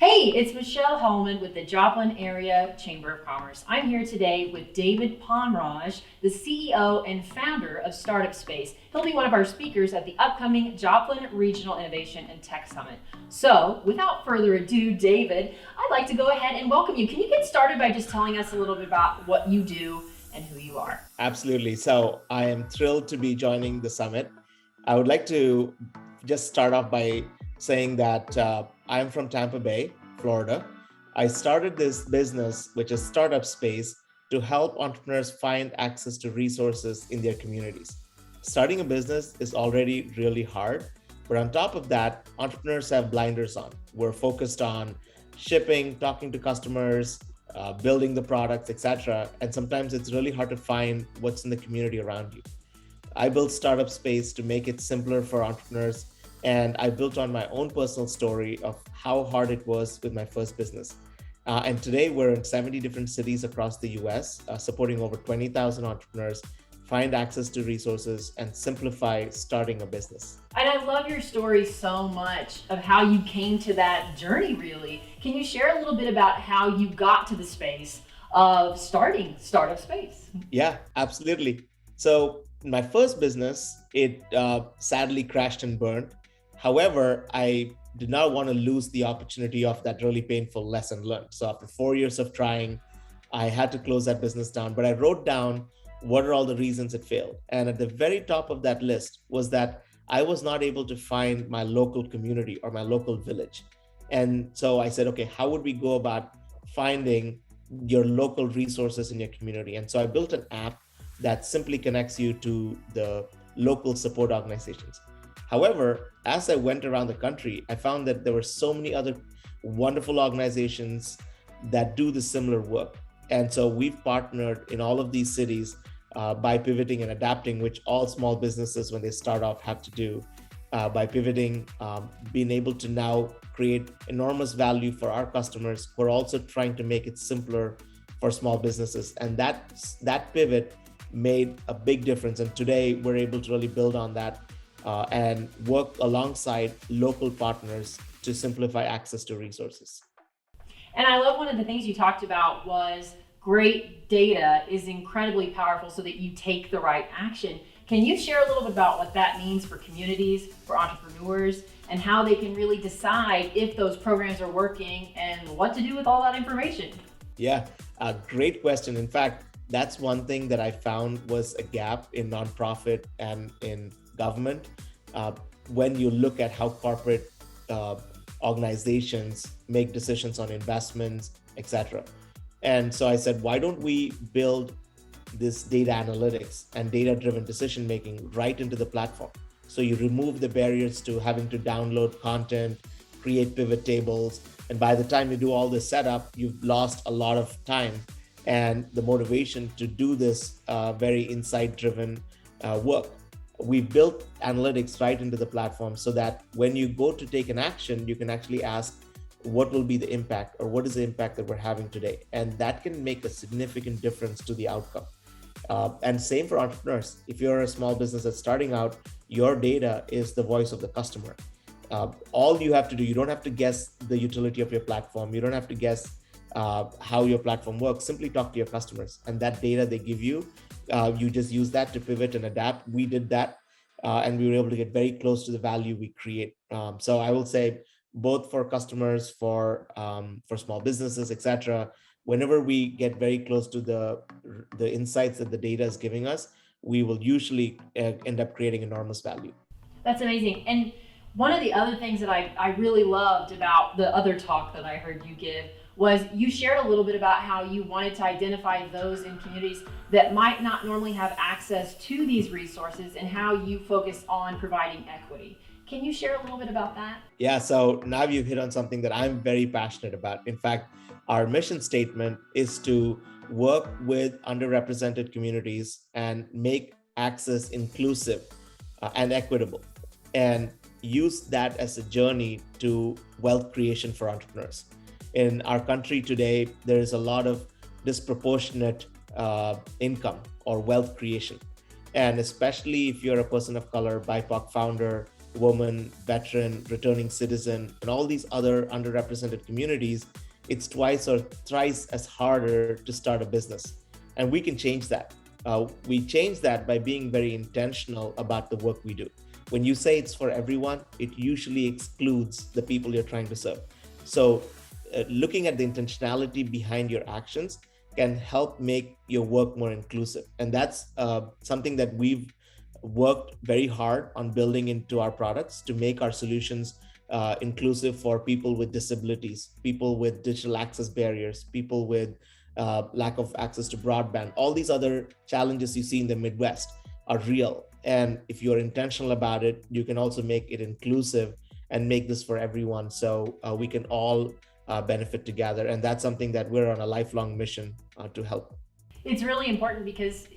Hey, it's Michelle Hallman with the Joplin Area Chamber of Commerce. I'm here today with David Ponraj, the CEO and founder of Startup Space. He'll be one of our speakers at the upcoming Joplin Regional Innovation and Tech Summit. So, without further ado, David, I'd like to go ahead and welcome you. Can you get started by just telling us a little bit about what you do and who you are? Absolutely. So I am thrilled to be joining the summit. I would like to just start off by saying that I'm from Tampa Bay, Florida. I started this business, which is Startup Space, to help entrepreneurs find access to resources in their communities. Starting a business is already really hard, but on top of that, entrepreneurs have blinders on. We're focused on shipping, talking to customers, building the products, etc. And sometimes it's really hard to find what's in the community around you. I built Startup Space to make it simpler for entrepreneurs, and I built on my own personal story of how hard it was with my first business. And today we're in 70 different cities across the US, supporting over 20,000 entrepreneurs find access to resources and simplify starting a business. And I love your story so much of how you came to that journey, really. Can you share a little bit about how you got to the space of starting Startup Space? Yeah, absolutely. So my first business, it sadly crashed and burned. However, I did not want to lose the opportunity of that really painful lesson learned. So after 4 years of trying, I had to close that business down. But I wrote down what are all the reasons it failed. And at the very top of that list was that I was not able to find my local community or my local village. And so I said, okay, how would we go about finding your local resources in your community? And so I built an app that simply connects you to the local support organizations. However, as I went around the country, I found that there were so many other wonderful organizations that do the similar work. And so we've partnered in all of these cities by pivoting and adapting, which all small businesses, when they start off, have to do. By pivoting, being able to now create enormous value for our customers. We're also trying to make it simpler for small businesses. And that pivot made a big difference. And today we're able to really build on that and work alongside local partners to simplify access to resources. And I love one of the things you talked about was great data is incredibly powerful so that you take the right action. Can you share a little bit about what that means for communities, for entrepreneurs, and how they can really decide if those programs are working and what to do with all that information? Yeah, a great question. In fact, that's one thing that I found was a gap in nonprofit and in government. When you look at how corporate organizations make decisions on investments, etc. And so I said, why don't we build this data analytics and data-driven decision making right into the platform? So you remove the barriers to having to download content, create pivot tables, and by the time you do all this setup, you've lost a lot of time and the motivation to do this very insight-driven work. We built analytics right into the platform so that when you go to take an action, you can actually ask, what will be the impact, or what is the impact that we're having today? And that can make a significant difference to the outcome. And same for entrepreneurs. If you're a small business that's starting out, your data is the voice of the customer. All you have to do, you don't have to guess the utility of your platform. You don't have to guess how your platform works. Simply talk to your customers, and that data they give you, you just use that to pivot and adapt. We did that, and we were able to get very close to the value we create. So I will say, both for customers, for small businesses, etc. Whenever we get very close to the insights that the data is giving us, we will usually end up creating enormous value. That's amazing. And one of the other things that I really loved about the other talk that I heard you give was you shared a little bit about how you wanted to identify those in communities that might not normally have access to these resources and how you focus on providing equity. Can you share a little bit about that? Yeah, so now you've hit on something that I'm very passionate about. In fact, our mission statement is to work with underrepresented communities and make access inclusive and equitable, and use that as a journey to wealth creation for entrepreneurs. In our country today, there is a lot of disproportionate income or wealth creation. And especially if you're a person of color, BIPOC founder, woman, veteran, returning citizen, and all these other underrepresented communities, it's twice or thrice as harder to start a business. And we can change that. We change that by being very intentional about the work we do. When you say it's for everyone, it usually excludes the people you're trying to serve. So looking at the intentionality behind your actions can help make your work more inclusive. And that's something that we've worked very hard on building into our products to make our solutions inclusive for people with disabilities, people with digital access barriers, people with lack of access to broadband. All these other challenges you see in the Midwest are real. And if you're intentional about it, you can also make it inclusive and make this for everyone, so we can all benefit together. And that's something that we're on a lifelong mission to help. It's really important because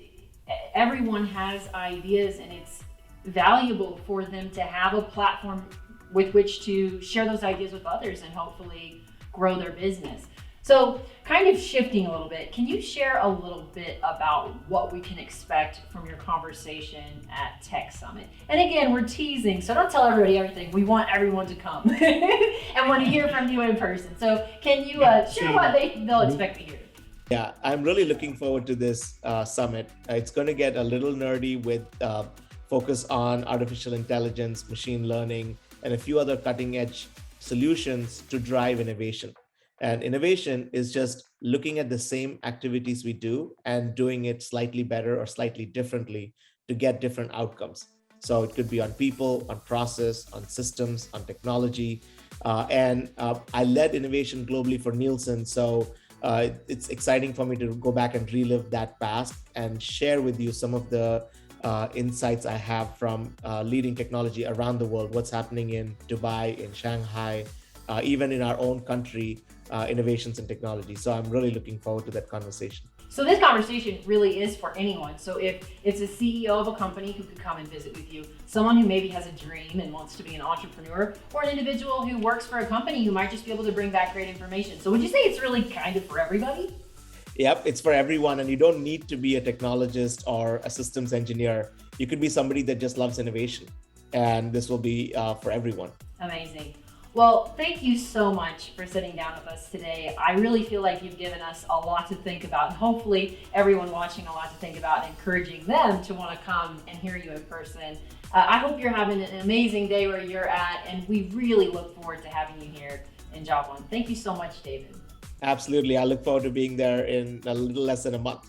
everyone has ideas, and it's valuable for them to have a platform with which to share those ideas with others and hopefully grow their business. So kind of shifting a little bit, can you share a little bit about what we can expect from your conversation at Tech Summit? And again, we're teasing, so don't tell everybody everything. We want everyone to come and want to hear from you in person. So can you share what they'll expect to hear? Yeah, I'm really looking forward to this summit. It's going to get a little nerdy with focus on artificial intelligence, machine learning, and a few other cutting edge solutions to drive innovation. And innovation is just looking at the same activities we do and doing it slightly better or slightly differently to get different outcomes. So it could be on people, on process, on systems, on technology. And I led innovation globally for Nielsen. So it's exciting for me to go back and relive that past and share with you some of the insights I have from leading technology around the world, what's happening in Dubai, in Shanghai, even in our own country, innovations in technology. So I'm really looking forward to that conversation. So this conversation really is for anyone. So if it's a CEO of a company who could come and visit with you, someone who maybe has a dream and wants to be an entrepreneur, or an individual who works for a company who might just be able to bring back great information. So would you say it's really kind of for everybody? Yep, it's for everyone. And you don't need to be a technologist or a systems engineer. You could be somebody that just loves innovation. And this will be for everyone. Amazing. Well, thank you so much for sitting down with us today. I really feel like you've given us a lot to think about, and hopefully everyone watching a lot to think about, and encouraging them to want to come and hear you in person. I hope you're having an amazing day where you're at, and we really look forward to having you here in Joplin. Thank you so much, David. Absolutely. I look forward to being there in a little less than a month.